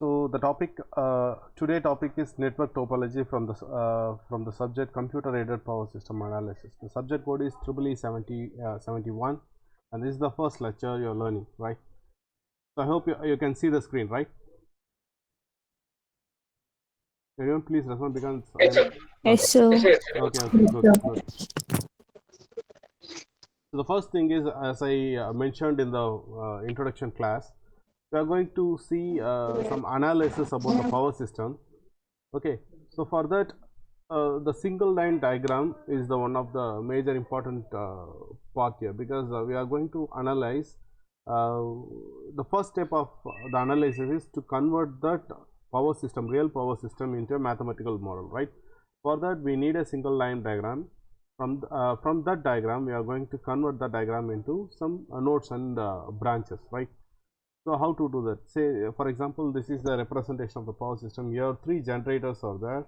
So the topic today topic is network topology from the subject computer aided power system analysis. The subject code is EEE 71, and this is the first lecture you're learning, right? So I hope you can see the screen, right? Everyone, please respond because Yes, I'm sir. not. Yes, sir. Okay, good, good. So the first thing is, as I mentioned in the introduction class, we are going to see some analysis about the power system. Okay, so for that, the single line diagram is the one of the major important part here, because we are going to analyze uh, the first step of the analysis is to convert that power system, real power system, into a mathematical model, right? For that we need a single line diagram. From that diagram we are going to convert the diagram into some nodes and branches, right? So how to do that? Say for example, this is the representation of the power system. Here three generators are there.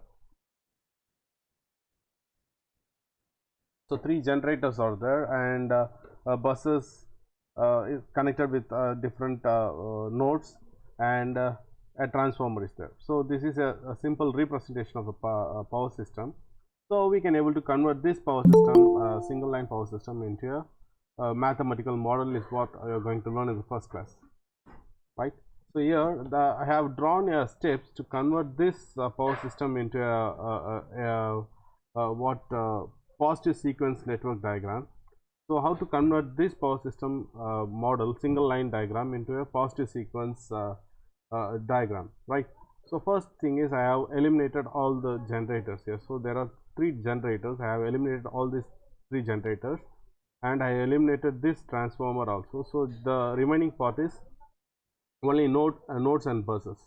So three generators are there, and buses is connected with different nodes, and a transformer is there. So this is a simple representation of a power system. So we can able to convert this power system, single line power system, into a mathematical model, is what you are going to learn in the first class, right? So here I have drawn a steps to convert this power system into what positive sequence network diagram. So how to convert this power system model, single line diagram, into a positive sequence diagram, right? So first thing is I have eliminated all the generators here. So there are three generators. I have eliminated all these three generators, and I eliminated this transformer also. So the remaining part is only nodes and buses.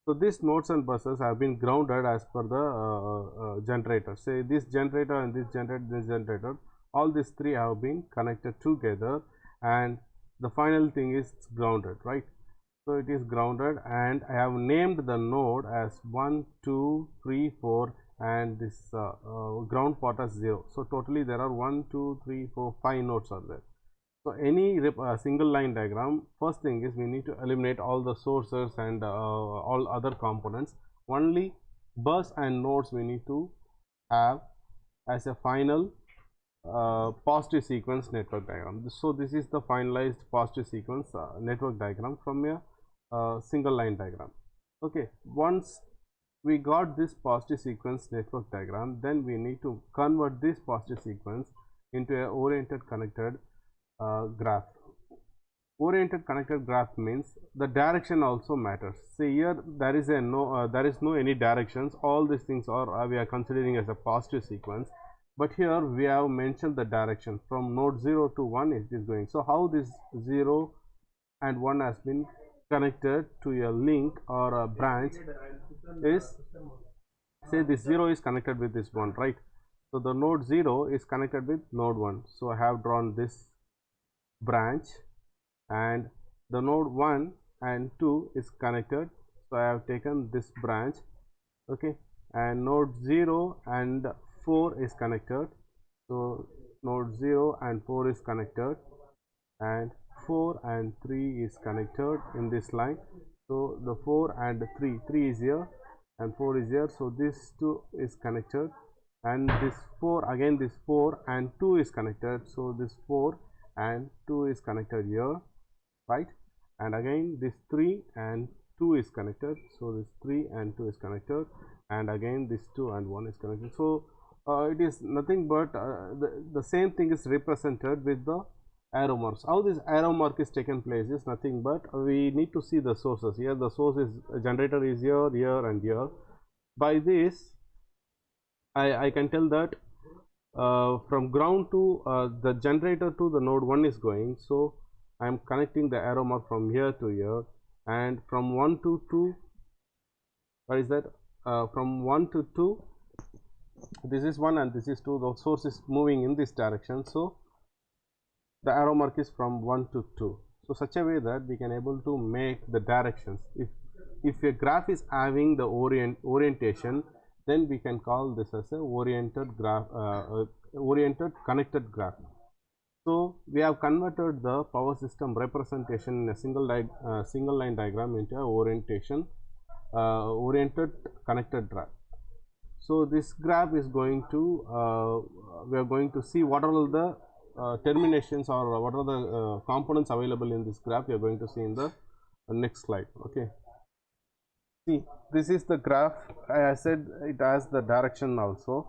So these nodes and buses have been grounded as per the generator. Say this generator and this generator, all these three have been connected together, and the final thing is grounded, right? So it is grounded, and I have named the node as 1, 2, 3, 4, and this ground part as 0. So totally there are 1, 2, 3, 4, 5 nodes are there. So any single line diagram, first thing is we need to eliminate all the sources and all other components. Only bus and nodes we need to have as a final positive sequence network diagram. So this is the finalized positive sequence network diagram from a single line diagram. Okay, once we got this positive sequence network diagram, then we need to convert this positive sequence into a oriented connected graph. Oriented connected graph means the direction also matters. See here, there is no any directions. All these things are we are considering as a positive sequence, but here we have mentioned the direction from node 0 to 1 it is going. So how this 0 and 1 has been connected to a link or a branch is, say this 0 is connected with this 1, right? So the node 0 is connected with node 1. So I have drawn this branch, and the node 1 and 2 is connected, so I have taken this branch. Okay, and node 0 and 4 is connected, so node 0 and 4 is connected, and 4 and 3 is connected in this line. So the 4 and 3 is here and 4 is here, so this 2 is connected, and this 4, again this 4 and 2 is connected, so this 4 and 2 is connected here, right? And again this 3 and 2 is connected, so this 3 and 2 is connected, and again this 2 and 1 is connected. So it is nothing but the same thing is represented with the arrow marks. How this arrow mark is taken place is nothing but we need to see the sources. Here the source is generator is here and here. By this I can tell that from ground to the generator to the node 1 is going, so I am connecting the arrow mark from here to here, and from 1 to 2, what is that, from 1 to 2, this is 1 and this is 2, the source is moving in this direction, so the arrow mark is from 1 to 2. So such a way that we can able to make the directions. If a graph is having the orientation, then we can call this as a oriented graph, oriented connected graph. So we have converted the power system representation in a single line diagram into a orientation oriented connected graph. So this graph is going to we are going to see what are all the terminations or what are the components available in this graph. We are going to see in the next slide. Okay, see, this is the graph. I said it has the direction also.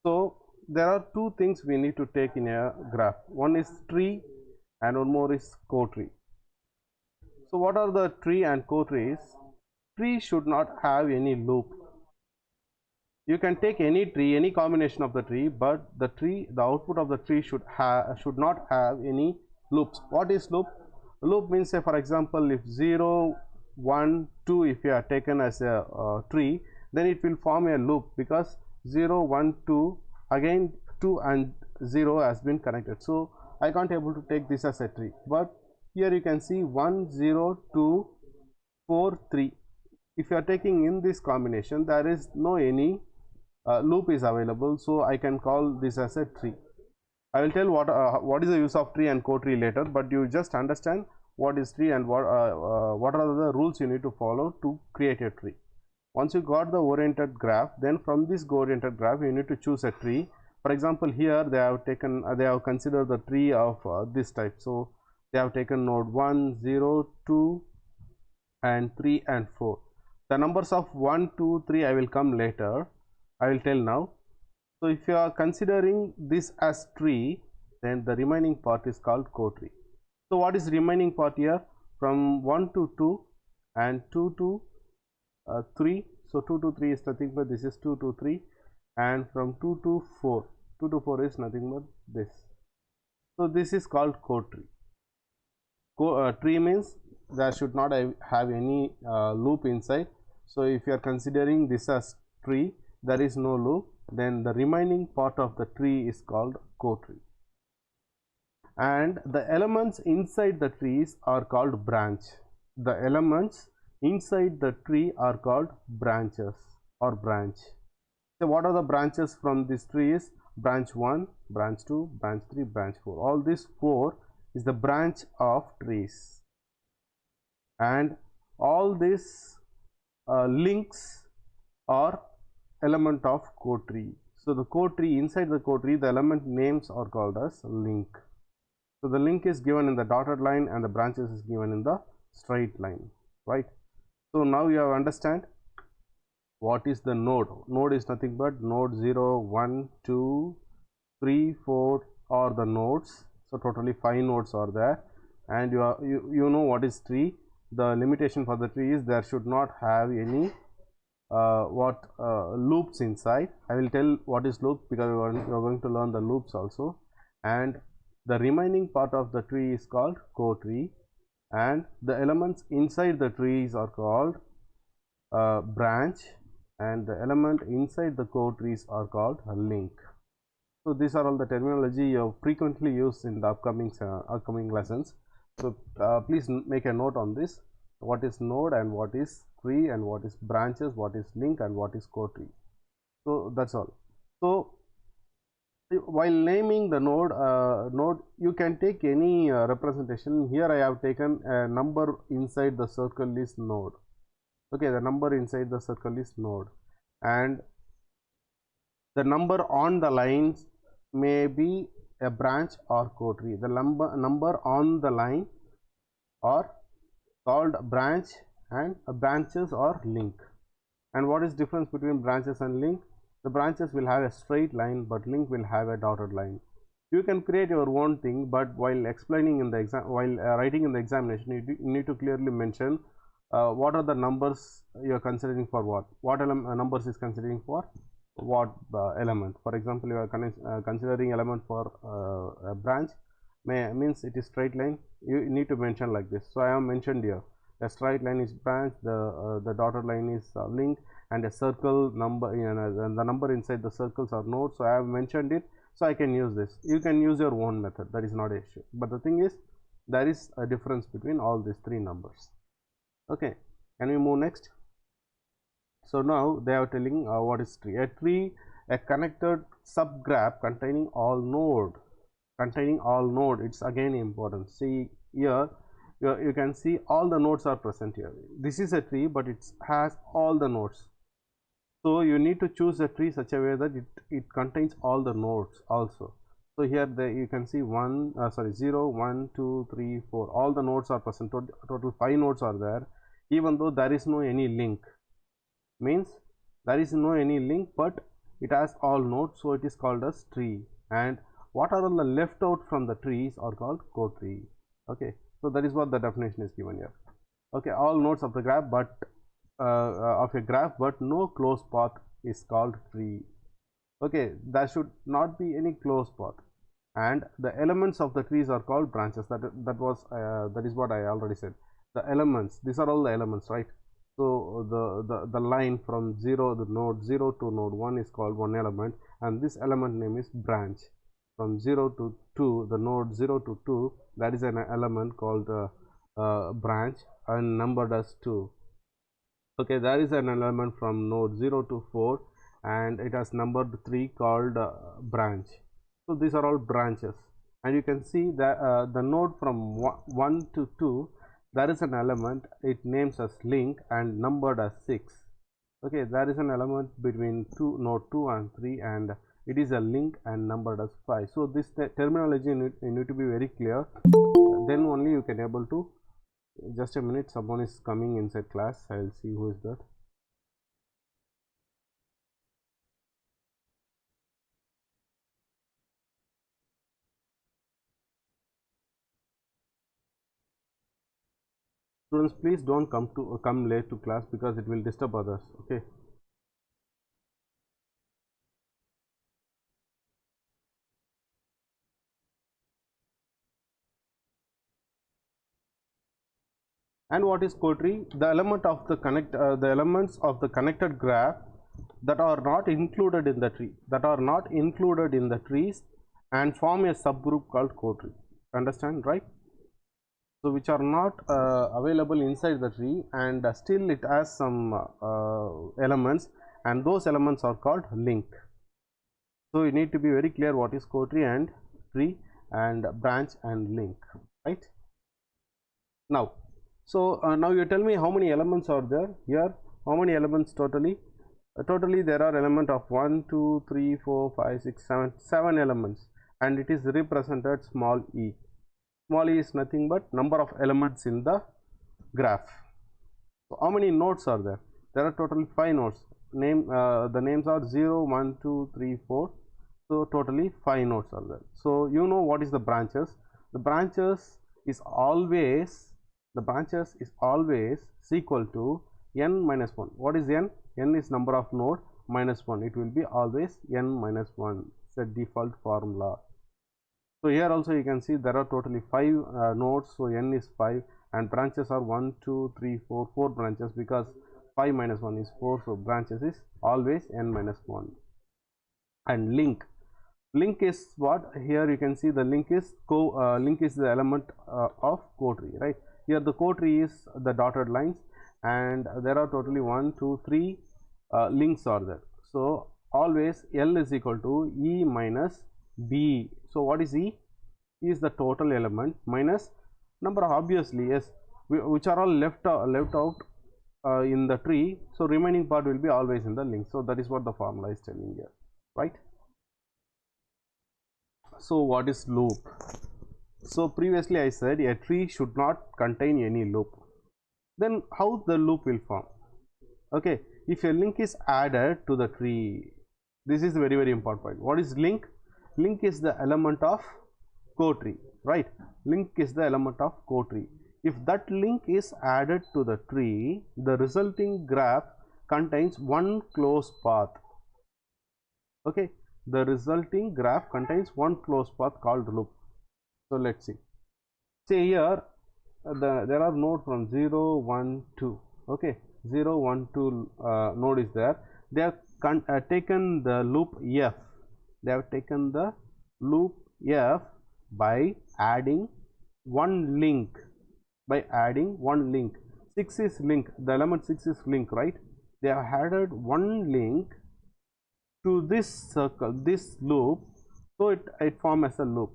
So there are two things we need to take in a graph. One is tree and one more is co-tree. So what are the tree and co-trees? Tree should not have any loop. You can take any tree, any combination of the tree, but the output of the tree should not have any loops. What is loop? Loop means, say for example, if 0, 1, 2, if you are taken as a tree, then it will form a loop, because 0, 1, 2, again 2 and 0 has been connected. So I can't able to take this as a tree, but here you can see 1, 0, 2, 4, 3. If you are taking in this combination, there is no any loop is available, so I can call this as a tree. I will tell what is the use of tree and co-tree later, but you just understand what is tree and what are the rules you need to follow to create a tree. Once you got the oriented graph, then from this oriented graph you need to choose a tree. For example, here they have considered the tree of this type. So they have taken node 1, 0, 2 and 3 and 4. The numbers of 1, 2, 3 I will come later. I will tell now. So if you are considering this as tree, then the remaining part is called co-tree. So what is remaining part here? From 1 to 2 and 2 to 3. So 2 to 3 is nothing but this is 2 to 3, and from 2 to 4, 2 to 4 is nothing but this. So this is called co-tree. Tree means there should not have any loop inside. So if you are considering this as tree, there is no loop, then the remaining part of the tree is called co-tree. And the elements inside the trees are called branch. The elements inside the tree are called branches or branch. So what are the branches from this tree? Is branch 1, branch 2, branch 3, branch 4. All these 4 is the branch of trees, and all these links are element of co-tree. So the co-tree, inside the co-tree, the element names are called as link. So the link is given in the dotted line and the branches is given in the straight line, right? So now you have understand what is the node. Node is nothing but node 0, 1, 2, 3, 4 are the nodes. So totally 5 nodes are there, and you know what is tree. The limitation for the tree is there should not have any loops inside. I will tell what is loop, because we are going to learn the loops also. And the remaining part of the tree is called co-tree, and the elements inside the trees are called branch, and the element inside the co-trees are called a link. So these are all the terminology you have frequently used in the upcoming lessons. So please make a note on this: what is node and what is tree, and what is branches, what is link, and what is co-tree. So that's all. So while naming the node, you can take any representation. Here I have taken a number inside the circle is node. Okay, the number inside the circle is node, and the number on the lines may be a branch or co-tree. The number on the line are called branch, and branches or link. And what is difference between branches and link? The branches will have a straight line, but link will have a dotted line. You can create your own thing, but while explaining in the exam, while writing in the examination, you need to clearly mention what are the numbers you are considering for what numbers is considering for what element. For example, you are considering element for a branch, means it is straight line. You need to mention like this. So I have mentioned here a straight line is branch, the dotted line is link, and a circle number, and the number inside the circles are nodes. So I have mentioned it, so I can use this. You can use your own method, that is not an issue. But the thing is, there is a difference between all these 3 numbers. Okay, can we move next? So now they are telling what is tree. A tree, a connected subgraph containing all node. It's again important. See here, you can see all the nodes are present here. This is a tree, but it has all the nodes. So you need to choose a tree such a way that it contains all the nodes also. So here you can see 0 1 2 3 4, all the nodes are present. Total 5 nodes are there, even though there is no any link. Means there is no any link, but it has all nodes, so it is called as tree. And what are all the left out from the trees are called co-tree. Okay, so that is what the definition is given here. Okay, all nodes of the graph, but of a graph, but no closed path is called tree. Okay, there should not be any closed path, and the elements of the trees are called branches. That is what I already said. The elements, these are all the elements, right? So the line from the node 0 to node 1 is called one element, and this element name is branch. From 0 to 2, the node 0 to 2, that is an element called branch and numbered as 2. Okay, there is an element from node 0 to 4 and it has numbered 3 called branch. So these are all branches, and you can see that the node from 1 to 2, there is an element, it names as link and numbered as 6. Okay, there is an element between node 2 and 3, and it is a link and numbered as 5. So this terminology you need to be very clear, then only you can able to. Just a minute, someone is coming inside class. I'll see who is that. Students, please don't come late to class because it will disturb others. Okay. And what is co-tree? The elements of the connected graph that are not included in the tree, trees, and form a subgroup called co-tree. Understand, right? So which are not available inside the tree, and still it has some elements, and those elements are called link. So you need to be very clear what is co-tree and tree and branch and link, right? Now, so now you tell me how many elements are there here. How many elements totally? Totally there are element of 1 2 3 4 5 6 7 elements, and it is represented small e. Small e is nothing but number of elements in the graph. So how many nodes are there? There are totally 5 nodes. The names are 0 1 2 3 4. So totally 5 nodes are there. So you know what is the branches. The branches is always equal to n minus 1. What is n? N is number of node minus 1. It will be always n minus 1. It's a default formula. So here also you can see there are totally 5 nodes, so n is 5, and branches are 1 2 3 4, 4 branches, because 5 minus 1 is 4, so branches is always n minus 1. And link is what? Here you can see the link is the element of co-tree, right? Here the co-tree is the dotted lines, and there are totally 1 2 3 links are there. So always L is equal to E minus B. So what is E? E is the total element minus number of, obviously, yes, which are all left out in the tree. So remaining part will be always in the link. So that is what the formula is telling here, right? So what is loop? So previously I said a tree should not contain any loop. Then how the loop will form? Okay, if a link is added to the tree, this is very, very important point. What is link? Link is the element of co-tree, right? Link is the element of co-tree. If that link is added to the tree, the resulting graph contains one closed path. Okay, the resulting graph contains one closed path called loop. So let's see. Say here there are nodes from 0 1 2. Okay, 0 1 2 node is there. They have taken the loop f. They have taken the loop f by adding one link. 6 is link. The element 6 is link, right? They have added one link to this circle, this loop, so it forms as a loop.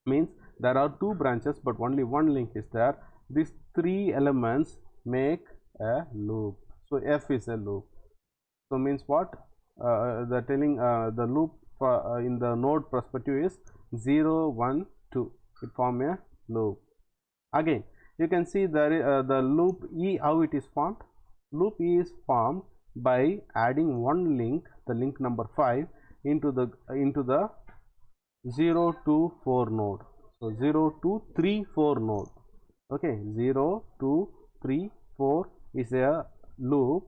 Means there are two branches but only one link is there. These three elements make a loop. So f is a loop. So means what? The telling the loop in the node perspective is 0 1 2. It form a loop. Again you can see the loop E, how it is formed. Loop E is formed by adding one link, the link number 5, into the 0 to 4 node. So 0 to 3 4 node. Okay, 0 2 3 4 is a loop.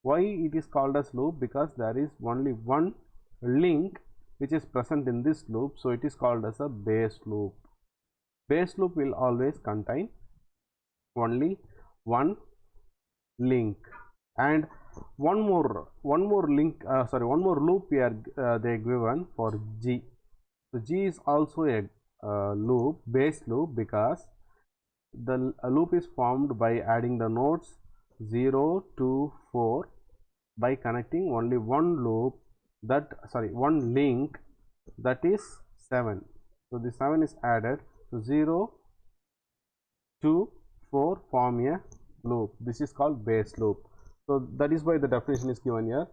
Why it is called as loop? Because there is only one link which is present in this loop, so it is called as a base loop. Base loop will always contain only one link, and one more link, one more loop here they given for G. So G is also a loop, base loop, because the loop is formed by adding the nodes 0 to 4 by connecting only one loop, that one link, that is 7. So the 7 is added, so 0 to 4 form a loop. This is called base loop. So that is why the definition is given here.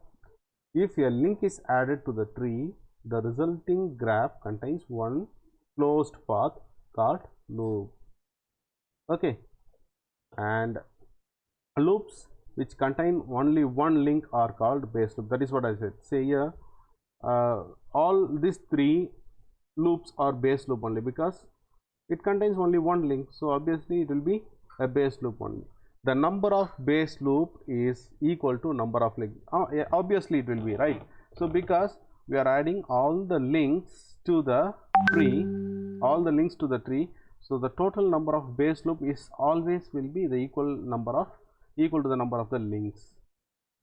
If a link is added to the tree, the resulting graph contains one closed path called loop. Okay, and loops which contain only one link are called base loop. That is what I said. Say here, all these three loops are base loop only because it contains only one link, so obviously it will be a base loop only. The number of base loop is equal to number of link. Yeah, obviously it will be, right? So because we are adding all the links to the tree, so the total number of base loop is always will be the equal to the number of the links.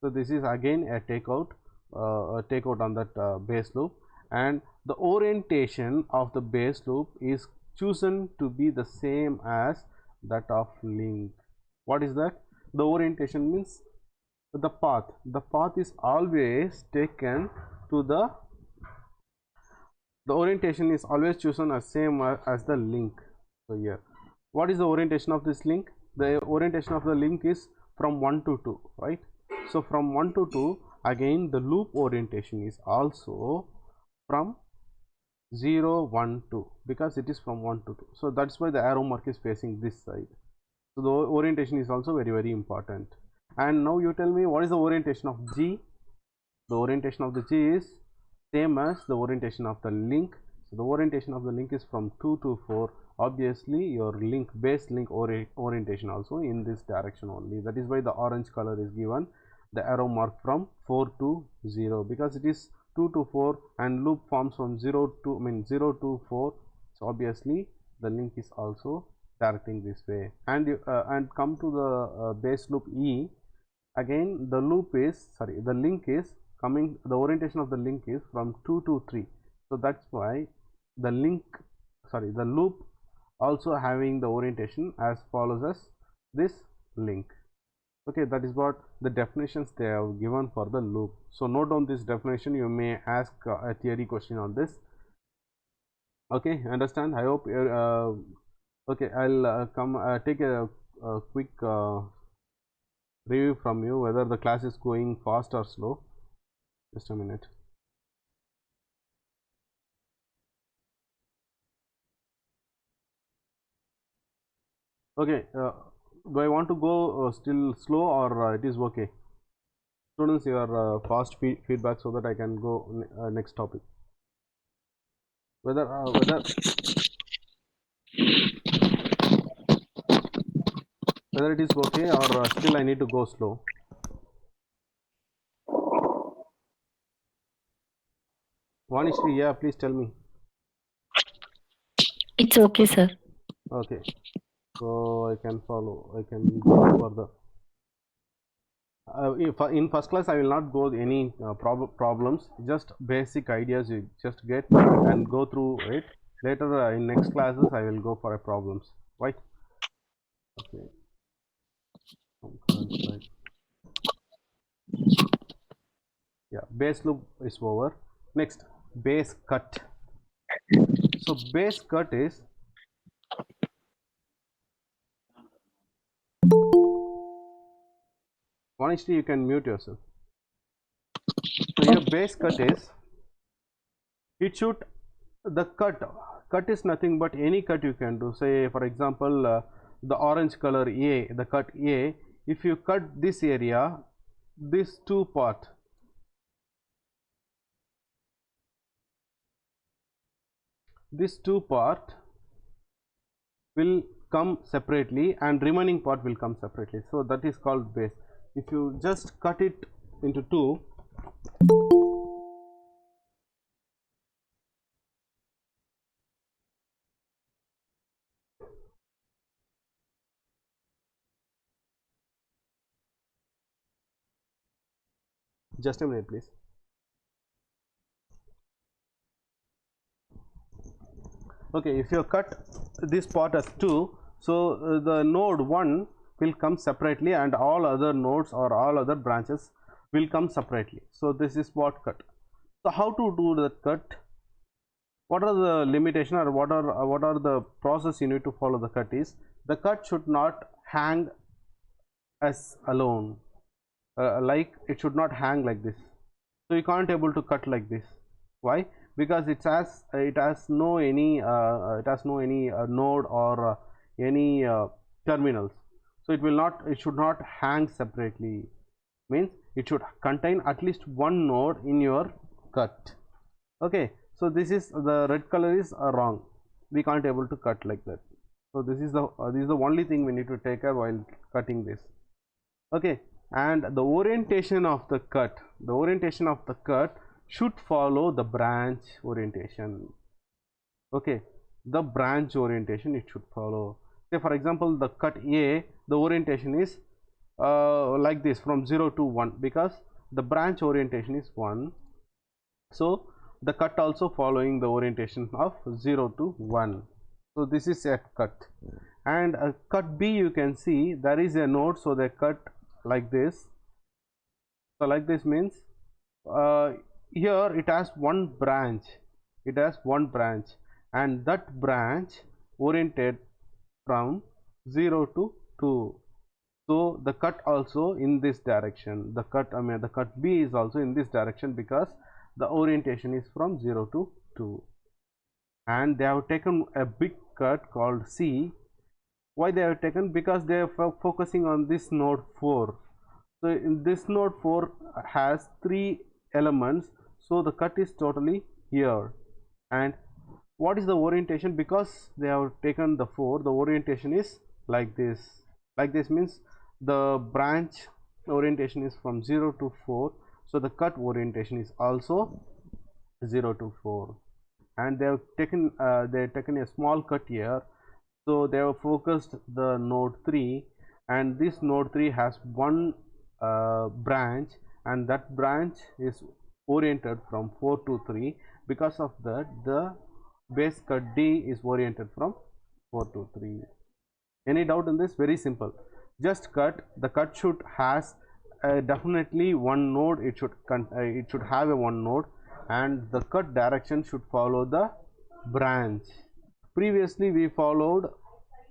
So this is again a takeout on that base loop, and the orientation of the base loop is chosen to be the same as that of link. What is that? The orientation means the path is always taken to the orientation is always chosen as same as the link. So here, what is the orientation of this link? The orientation of the link is from 1 to 2, right? So from 1 to 2, again the loop orientation is also from 0 1 2, because it is from 1 to 2. So that's why the arrow mark is facing this side. So the orientation is also very important. And now you tell me, what is the orientation of G? The orientation of the G is same as the orientation of the link. So the orientation of the link is from 2 to 4. Obviously your base link orientation also in this direction only. That is why the orange color is given, the arrow mark from 4 to 0, because it is 2 to 4 and loop forms from 0 to 4. So obviously the link is also directing this way. And come to the base loop E. Again the link is coming, the orientation of the link is from 2 to 3. So that's why the loop also having the orientation as follows as this link. Okay, that is what the definitions they have given for the loop. So note down this definition, you may ask a theory question on this. Okay, understand? I hope okay, I'll take a quick review from you whether the class is going fast or slow. Just a minute. Okay, do I want to go still slow, or it is okay? Students, your fast feedback so that I can go next topic. Whether it is okay, or still I need to go slow. Vanishri, yeah, please tell me. It's okay, sir. Okay, so I can follow. I can go further. If in first class I will not go any problems, just basic ideas you just get and go through it. Later in next classes I will go for a problems, right? Okay. Yeah, base loop is over. Next, base cut. So base cut is Honestly, you can mute yourself. So your base cut is, it should, the cut is nothing but any cut you can do. Say for example, the orange color A, the cut A, if you cut this area, this two part, this two part will come separately and remaining part will come separately, so that is called base. If you just cut it into two, just a minute please. Okay, if you cut this part as two, so the node 1 will come separately and all other nodes or all other branches will come separately. So this is what cut. So how to do the cut? What are the limitation, or what are the process you need to follow? The cut is, the cut should not hang as alone, like it should not hang like this. So you can't able to cut like this. Why? Because it has no any node or any terminals, so it should not hang separately. Means it should contain at least one node in your cut. Okay, so this is the red color is wrong, we can't able to cut like that. So this is the only thing we need to take care while cutting this. Okay, and the orientation of the cut should follow the branch orientation. Okay, the branch orientation it should follow. Say for example, the cut A, the orientation is like this, from 0 to 1, because the branch orientation is 1. So the cut also following the orientation of 0 to 1. So this is a cut. And a cut B, you can see there is a node, so they cut like this. So like this means here it has one branch, and that branch oriented from 0 to 2. So the cut also in this direction, the cut B is also in this direction, because the orientation is from 0 to 2. And they have taken a big cut called C. Why they have taken? Because they are focusing on this node 4. So in this node 4 has 3 elements, so the cut is totally here. And what is the orientation? Because they have taken the 4, the orientation is like this. Like this means the branch orientation is from 0 to 4, so the cut orientation is also 0 to 4. And they have taken a small cut here, so they have focused the node 3, and this node 3 has one branch, and that branch is oriented from 4 to 3. Because of that, the base cut D is oriented from 4 to 3. Any doubt in this? Very simple. Just cut. The cut should has definitely one node. It should have a one node, and the cut direction should follow the branch. Previously we followed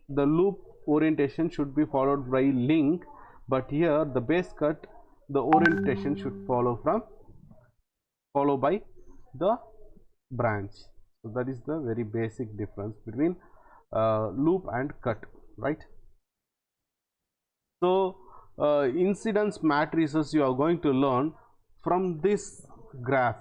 the loop orientation should be followed by link, but here the base cut, the orientation should follow by the branch. So that is the very basic difference between loop and cut, right? So incidence matrices you are going to learn from this graph.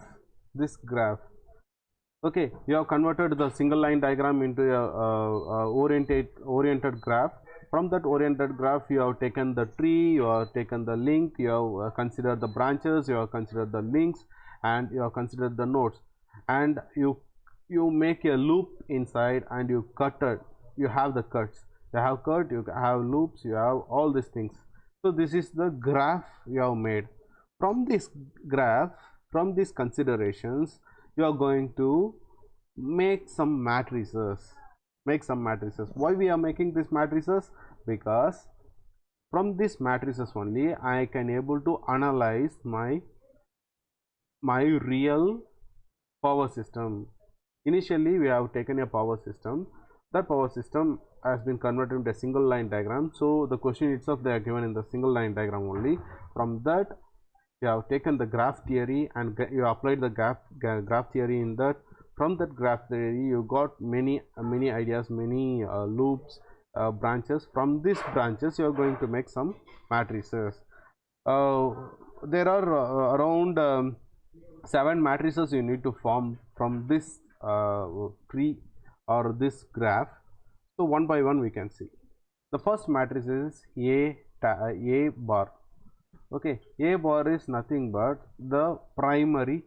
Okay, you have converted the single line diagram into a oriented graph. From that oriented graph, you have taken the tree, you have taken the link, you have considered the branches, you have considered the links, and you have considered the nodes, and you make a loop inside, and you cut it. You have the cuts, you have cut, you have loops, you have all these things. So this is the graph you have made. From this graph, from these considerations, you are going to make some matrices. Why we are making these matrices? Because from these matrices only I can able to analyze my real power system. Initially we have taken a power system. That power system has been converted into a single line diagram. So the question itself they are given in the single line diagram only. From that you have taken the graph theory and you applied the graph theory in that. From that graph theory you got many ideas, many loops, branches. From these branches you are going to make some matrices. There are around 7 matrices you need to form from this tree or this graph. So one by one we can see. The first matrix is A bar. Okay, A bar is nothing but the primary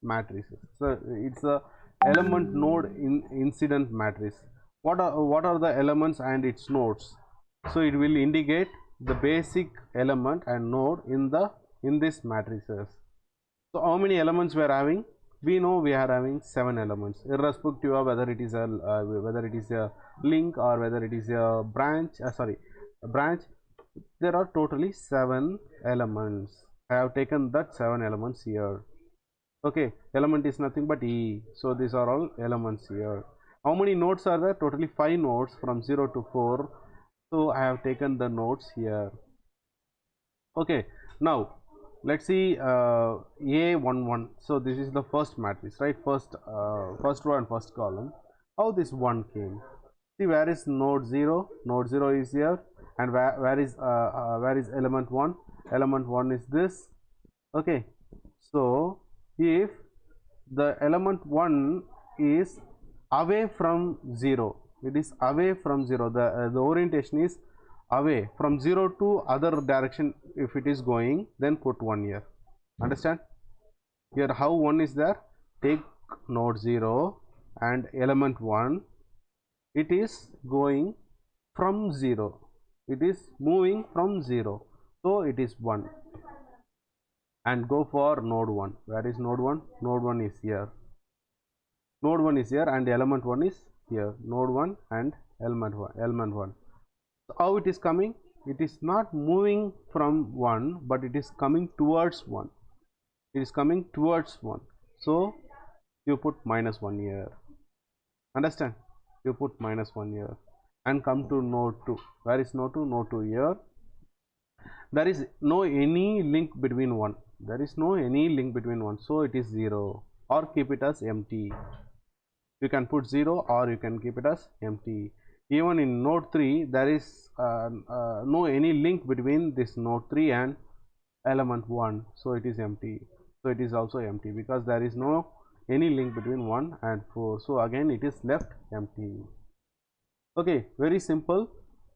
matrices. So it's a element node incident matrix. What are the elements and its nodes? So it will indicate the basic element and node in this matrices. So how many elements we are having? We know we are having 7 elements, irrespective of whether it is a link or whether it is a branch. Branch. There are totally 7 elements. I have taken that 7 elements here. Okay, element is nothing but E. So these are all elements here. How many nodes are there? Totally 5 nodes from 0 to 4. So I have taken the nodes here. Okay, now let's see A11. So this is the first matrix, right? First row and first column. How this 1 came? See, where is node 0? Node 0 is here. And where is element 1? Element 1 is this. Okay, so if the element 1 is away from 0, it is away from 0, the orientation is away from 0 to other direction. If it is going, then put 1 here. Understand? Here how 1 is there? Take node 0 and element 1. It is going from 0. It is moving from 0. So it is 1. And go for node 1. Where is node 1? Node 1 is here. Node 1 is here and element 1 is here. Node 1 and element 1. So how it is coming? It is not moving from 1, but it is coming towards 1. It is coming towards 1. So you put -1 here. Understand? You put -1 here and come to node 2. Where is node 2? Node 2 here. There is no any link between 1. There is no any link between 1. So it is 0, or keep it as empty. You can put 0 or you can keep it as empty. Even in node 3 there is no any link between this node 3 and element 1. So it is empty. So it is also empty because there is no any link between 1 and 4. So again it is left empty. Okay, very simple.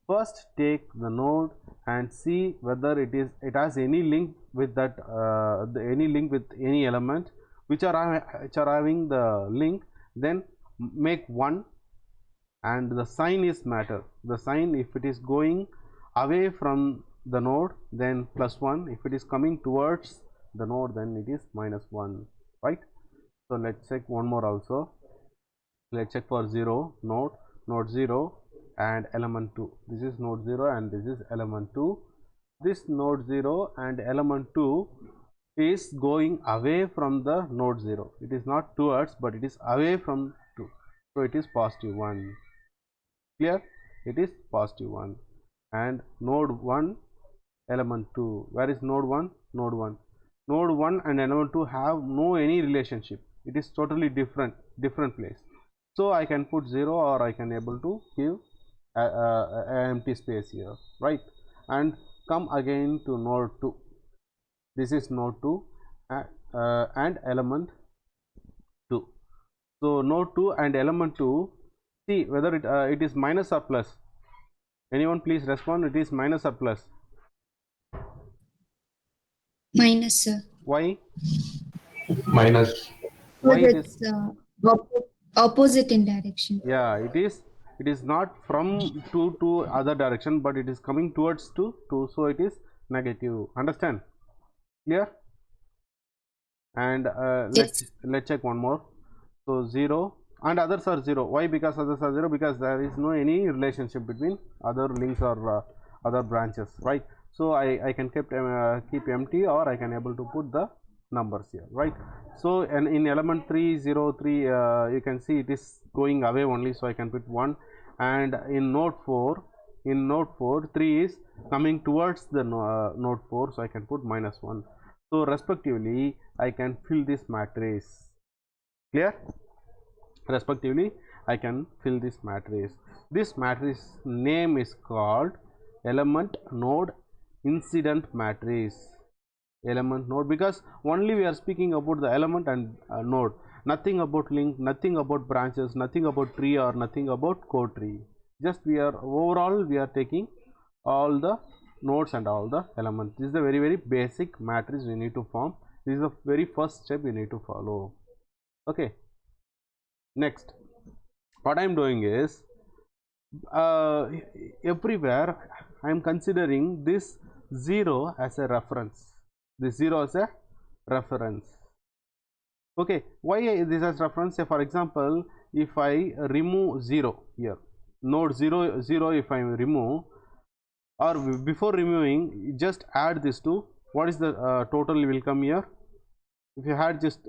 First take the node and see whether it has any link with that any link with any element which are having the link. Then make 1, and the sign is matter. The sign, if it is going away from the node, then +1. If it is coming towards the node, then it is -1, right? So let's check one more also. Let's check for 0 node 0 and element 2. This is node 0 and this is element 2. This node 0 and element 2 is going away from the node 0. It is not towards, but it is away from 2. So it is +1. Clear? It is +1. And node 1 element 2. Where is node 1? Node 1. Node 1 and element 2 have no any relationship. It is totally different place. So I can put 0 or I can able to give an empty space here, right? And come again to node 2. This is node 2 and element 2. So node 2 and element 2, see whether it is minus or plus. Anyone please respond. It is minus or plus? Minus, sir. Why? Minus. Why it it's opposite in direction. Yeah, it is not from 2 to other direction, but it is coming towards 2, so it is negative. Understand? Clear? And let's check one more. So 0 and others are 0. Why? Because others are 0, because there is no any relationship between other links or other branches, right? So I can keep empty, or I can able to put the numbers here, right? So and in element 3 0 3 you can see it is going away only, so I can put 1, and in node 4, 3 is coming towards the node 4, so I can put -1. So respectively I can fill this matrix. Clear? Respectively I can fill this matrix. This matrix name is called element node incident matrix. Element node, because only we are speaking about the element and node, nothing about link, nothing about branches, nothing about tree, or nothing about core tree. Just we are overall we are taking all the nodes and all the elements. This is the very basic matrix we need to form. This is the very first step we need to follow. Okay, next what I am doing is everywhere I am considering this 0 as a reference. This 0 as a reference. Okay, why this as reference? Say for example, if I remove 0 here, node 0 0, if I remove, or before removing, just add this two, what is the total will come here? If you add just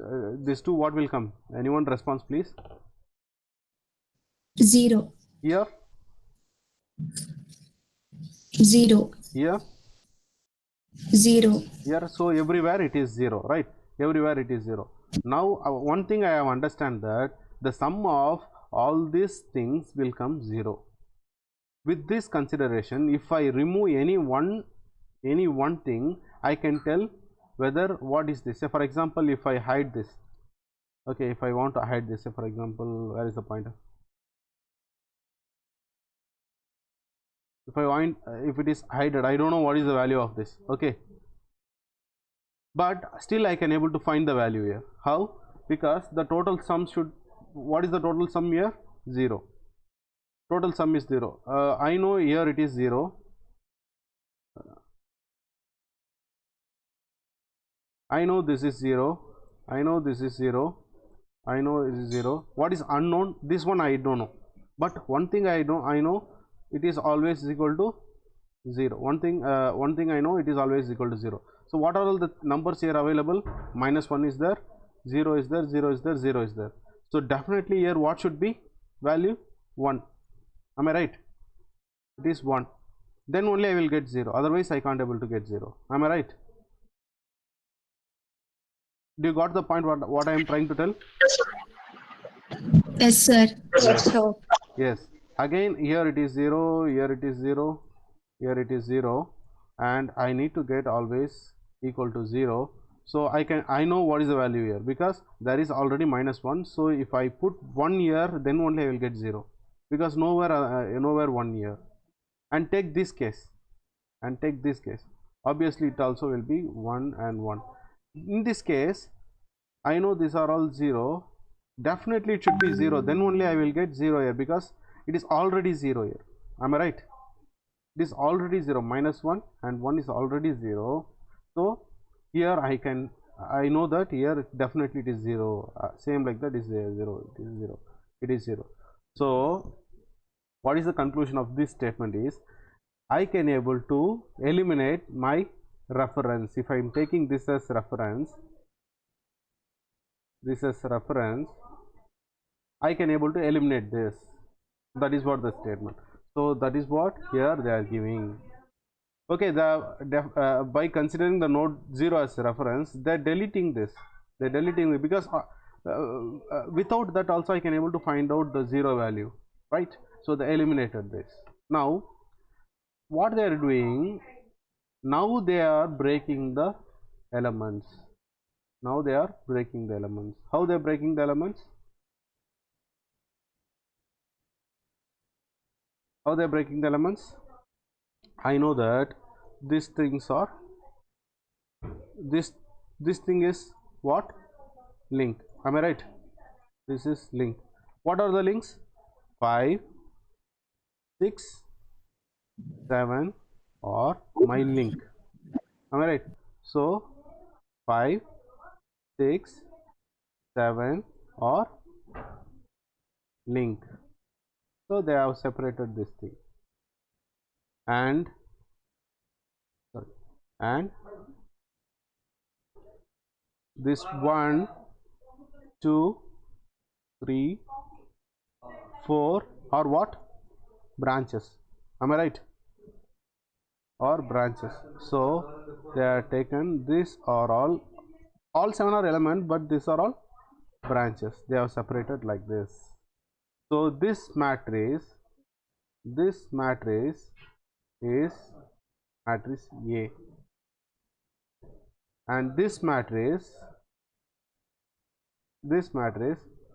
this two, what will come? Anyone response please? 0. Here, 0. here, 0. here. So everywhere it is 0, right? Everywhere it is 0. Now one thing I have understand that the sum of all these things will come 0. With this consideration, if I remove any one thing, I can tell whether what is this. Say for example, if I hide this, okay, if I want to hide this, say for example, where is the pointer? If I want, if it is hidden, I don't know what is the value of this. Okay, but still I can able to find the value here. How? Because the total sum should, what is the total sum here? 0. Total sum is 0. I know here it is 0. I know this is 0. I know this is 0. I know this is 0. What is unknown? This one I don't know. But one thing I know it is always equal to 0. One thing I know, it is always equal to 0. So what are all the numbers here available? -1 is there, 0 is there, 0 is there, 0 is there. So definitely here what should be value? 1. Am I right? It is 1. Then only I will get 0. Otherwise I can't able to get 0. Am I right? Do you got the point what I am trying to tell? Yes, sir. Yes. Yes. Again here it is 0, here it is 0, here it is 0, and I need to get always equal to 0. So I know what is the value here, because there is already -1. So if I put 1 here, then only I will get 0, because nowhere 1 here. And take this case, obviously it also will be 1 and 1. In this case I know these are all 0, definitely it should be 0, then only I will get 0 here, because it is already 0 here. Am I right? It is already 0, -1 and 1 is already 0. So here I know that here definitely it is 0. Same like that is 0, it is 0, it is 0. So what is the conclusion of this statement is, I can able to eliminate my reference. If I am taking this as reference, I can able to eliminate this. That is what the statement. So that is what here they are giving. Okay, by considering the node 0 as reference, they're deleting this. They're deleting it, because without that also I can able to find out the 0 value, right? So they eliminated this. Now what they are doing, now they are breaking the elements. Now they are breaking the elements. How they are breaking the elements? How they are breaking the elements? I know that these things are, this thing is what? Link. Am I right? This is link. What are the links? 5, 6, 7 or my link. Am I right? So 5, 6, 7 or link. So they have separated this thing, and this 1, 2, 3, 4 or what? branches. Am I right? Or branches. So they are taken, these are all 7 are elements, but these are all branches. They are separated like this. So this matrix is matrix A, and this matrix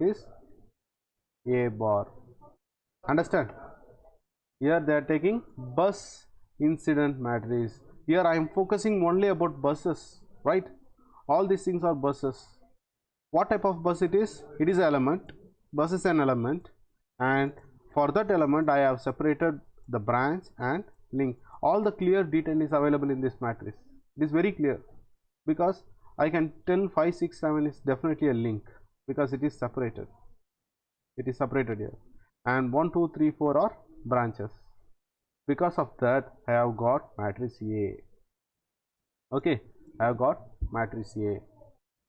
is A bar. Understand? Here they are taking bus incident matrix. Here I am focusing only about buses, right? All these things are buses. What type of bus it is? It is an element. Bus is an element, and for that element I have separated the branch and link. All the clear detail is available in this matrix. It is very clear, because I can tell 5, 6, 7 is definitely a link, because it is separated. It is separated here, and 1, 2, 3, 4 are branches. Because of that I have got matrix A. Okay, I have got matrix A.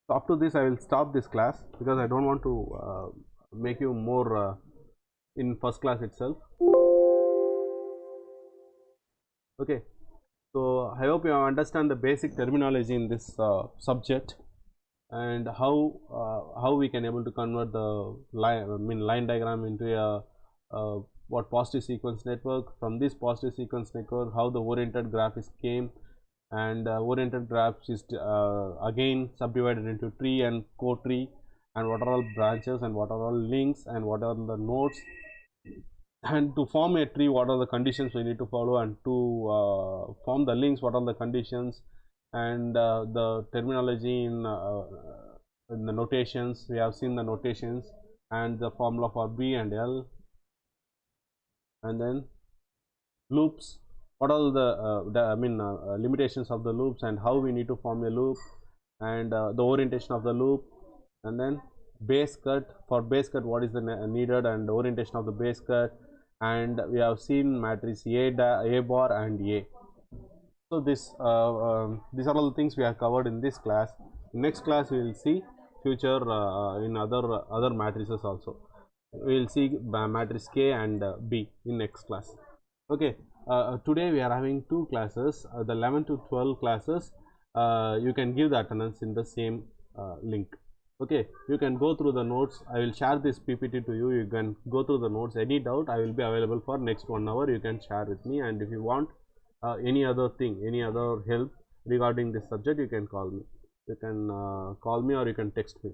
So up to this I will stop this class, because I don't want to make you more in first class itself. Okay, so I hope you understand the basic terminology in this subject, and how we can able to convert the line diagram into a what positive sequence network. From this positive sequence network, how the oriented graph is came, and oriented graph is again subdivided into tree and co-tree, and what are all branches, and what are all links, and what are the nodes, and to form a tree what are the conditions we need to follow, and to form the links what are the conditions, and the terminology in the notations. We have seen the notations and the formula for B and L, and then loops, what are the limitations of the loops, and how we need to form a loop, and the orientation of the loop, and then base cut. For base cut, what is the needed, and the orientation of the base cut, and we have seen matrix A bar and A. So these are all the things we have covered in this class. Next class we will see future in other matrices also. We will see matrix K and B in next class. Okay, today we are having 2 classes, the 11 to 12 classes. You can give the attendance in the same link. Okay, you can go through the notes. I will share this PPT to you. You can go through the notes. Any doubt, I will be available for next 1 hour. You can share with me, and if you want any other thing, any other help regarding this subject, you can call me. You can call me, or you can text me.